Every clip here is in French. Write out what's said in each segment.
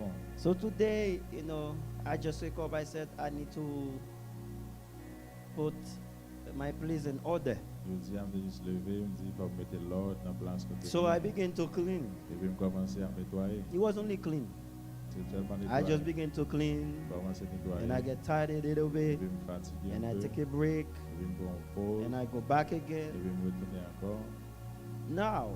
profond. So today, I just wake up. I said I need to put my place in order. Je dis, je me juste levé, je me dis, il faut mettre l'ordre dans place côté. So I began to clean. Et puis, je commence à nettoyer. It was only clean. C'est seulement I nettoyer. just began to clean, Je commence à nettoyer. and I get tired a little Et bit, puis, je me fatigue and un I peu. take a break, Et puis, je me pause. and I go back Et again. puis, je me retourne encore. Now,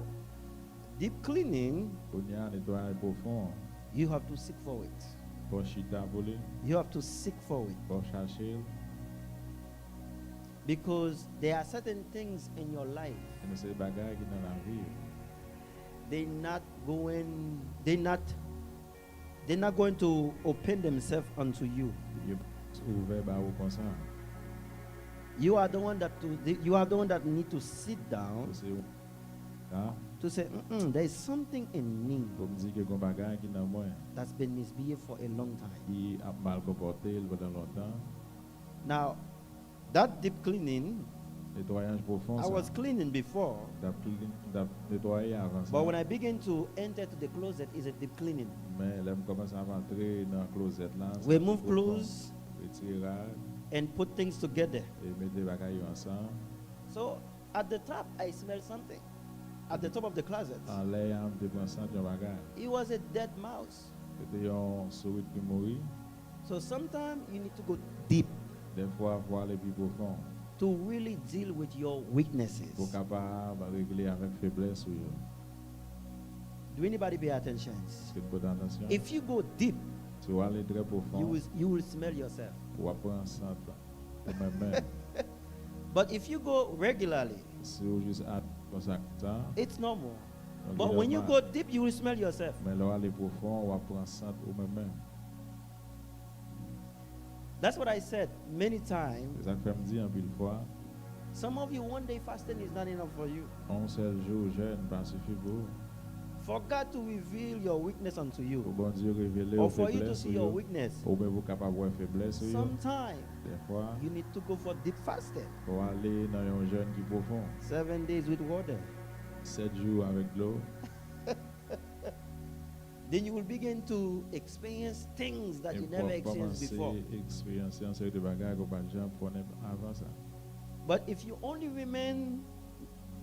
deep cleaning, Quand il y a un nettoyage profond, you have to seek for it. pour chita voler, You have to seek for it. pour chercher. Because there are certain things in your life, Et nous, c'est des bagages qui dans la vie. they're not going to open themselves unto you. Ils sont ouverts par vos consciences. You are the one that need to sit down C'est ça. to say, there is something in me Pour me dire que les bagages qui dans moi, that's been misbehaved for a long time. qui a mal comporté pendant longtemps. Now, that deep cleaning, Nettoyage profond, I was cleaning before, nettoyer avant ça. but when I begin to enter to the closet, is a deep cleaning. Mais là, je commence à rentrer dans la closet là. We move clothes Retirage and put things together. et mettre des bagages ensemble. So at the top, I smell something. At the top of the closet, En l'air, je prends ça dans bagage. it was a dead mouse. C'était un souris qui mourit. So sometimes you need to go deep Des fois, voir les plus profonds. to really deal with your weaknesses. Pour capable de régler avec faiblesse ou yo. Do anybody pay attention? C'est une bonne attention. If you go deep, Tu vas aller très profond. you will smell yourself. Pour apprendre ça pour moi-même. But if you go regularly, Si vous juste comme ça, it's normal. donc But il when est you normal. go deep, you will smell yourself. Mais là, aller profond, on apprend ça pour moi-même. That's what I said many times. C'est ça que je me dis en pile fois. Some of you, one day fasting is not enough for you. Un seul jour jeûne pas suffit pour vous. For God to reveal your weakness unto Pour you, bon Dieu révéler or aux for you to faiblesses see ou your yo. weakness, Ou bien vous capable de voir faiblesse ou yo. sometime Des fois, you need to go for deep fasting. pour aller dans un jeûne qui est profond. 7 days with water. 7 jours avec l'eau. Then you will begin to experience things that Et you pour never experienced commencer before. à expérimenter un série de bagages qu'on pas jamais prenait avant ça. But if you only remain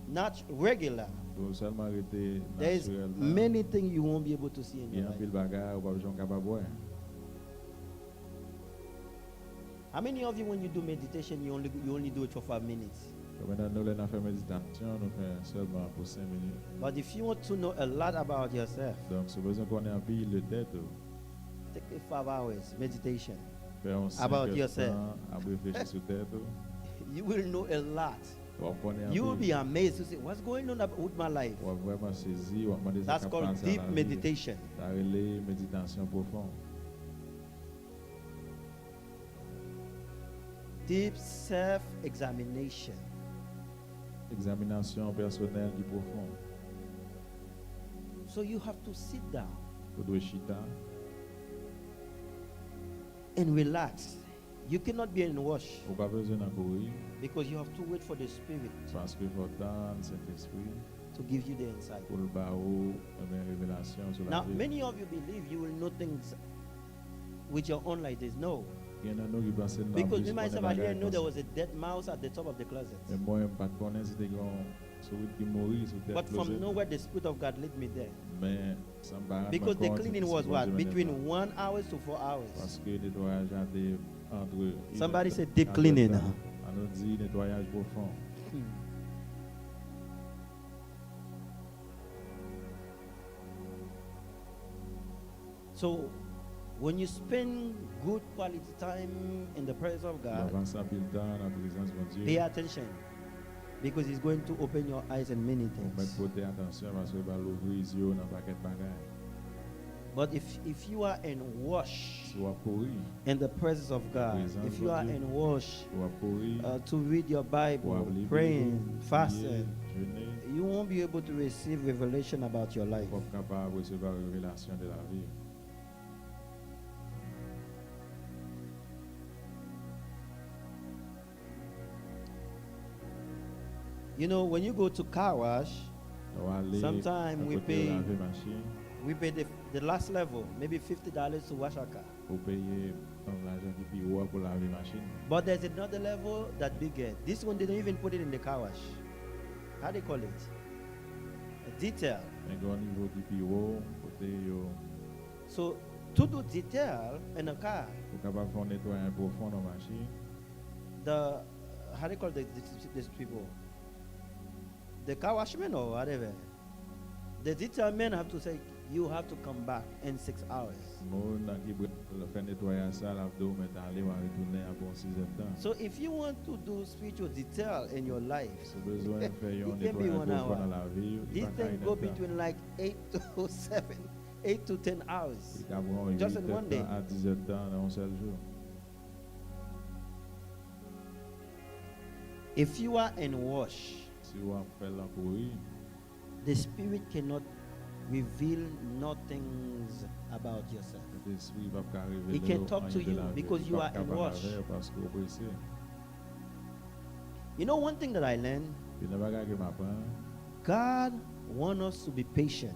not regular, Pour seulement arrêter there's naturellement. many things you won't be able to see in Il y your a un life. pile bagages qu'on pas jamais capable de voir. How many of you, when you do meditation, you only do it for 5 minutes? Comme maintenant nous là fait méditation, nous fait seulement pour 5 minutes. But if you want to know a lot about yourself, Donc c'est besoin qu'on ait un pile de tête. take a 5 hours meditation. Faire un 5 About heures de yourself. temps à réfléchir sur tête. You will know a lot. Pour connaître un You will peu. be amazed to say, what's going on with my life? On va vraiment saisir, on va demander That's called deep meditation. Ça relève méditation profonde. Deep self-examination. Examination personnelle qui profonde. So you have to sit down Pour doit chita, and relax. You cannot be in rush ou pas besoin d'en courir because you have to wait for the Spirit parce que faut attendre Saint-Esprit to give you the insight. pour le barreau une révélation sur la Now, vie. many of you believe you will know things with your own light. There's no. Il y en a nous qui pensent que Because me myself, I didn't know there was a dead mouse at the top of the closet. Mais moi, je ne pas connaître si des grands souris qui mourir sur tête But from closet. nowhere, the Spirit of God led me there. Mais ça me paraît Because pas the compte cleaning si was bon what? Dieu me Between donne. 1 hour to 4 hours. Parce que le nettoyage a des entre. Somebody said deep entre cleaning. temps. On nous dit nettoyage profond. So, when you spend good quality time in the presence of God, L'avance à pile temps dans la présence de Dieu. pay attention because He's going to open your eyes in many On met things. porter attention parce que va l'ouvrir les yeux dans paquet de bagages. But if you are in wash Si on va courir, in the presence of God, if you are in wash on va courir, to read your on va Bible, lire praying, Bible, fasting, jeûner, you won't be able to receive revelation about your life. on va être capable de recevoir la révélation de la vie. You know, when you go to car wash, On va aller Sometime à we côté de pay- laver machine. we pay the last level, maybe $50 to wash a car. Pour payer l'argent qui est plus haut pour laver machine. But there's another level that bigger. This one, they don't even put it in the car wash. How they call it? A detail. Un grand niveau qui est plus haut, côté yo, So, to do detail in a car, pour capable faire un nettoyage profond dans la machine. the, how they call these people? The car washman or whatever. The detail men have to say, you have to come back in 6 hours. Moun qui fait nettoyage ça, la do mettre aller ou retourner après 6 heures de temps. So if you want to do spiritual detail in your life, Si besoin de faire un it can be nettoyage 1 profond hour. dans la vie, This thing go between like 8 to 7, 8 to 10 hours. Just in one day. À 10 heures de temps dans un seul jour. If you are in wash, Si on fait l'encourir, the spirit cannot reveal nothings about yourself. l'esprit va pas révéler He can talk rien to de you la vie. because Il you va are in capable wash. avec parce que vous pressé. You know one thing that I learned? Puis ne bagage que m'apprend, God wants us to be patient.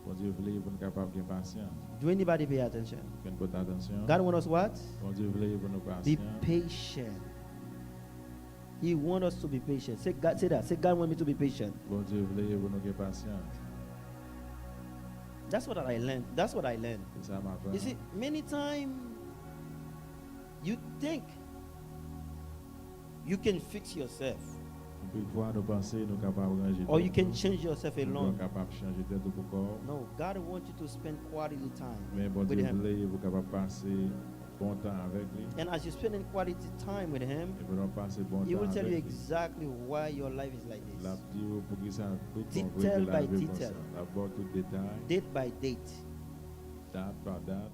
bon Dieu voulait pour nous capable de patience. Do anybody pay attention? Qu'on porte attention. God wants us what? Bon Dieu voulait pour nous Be patience. patient. He wants us to be patient. Say God, say that. Say God wants me to be patient. Bon Dieu voulait pour nous patience. That's what I learned. That's what I learned. C'est ça m'apprend. You see, many times you think you can fix yourself, Une fois nous penser nous capable de ranger. or you can change yourself Nous alone. capable de changer tête ou corps. No, God wants you to spend quality time Mais bon with Dieu Him. voulait vous capable de passer bon temps avec lui. And as you're spending quality time with Him, Et vous passer bon He temps will tell you avec lui. exactly why your life is like La this, petite pour que ça tout Detail by detail. D'abord tout détail, date by date. date par date.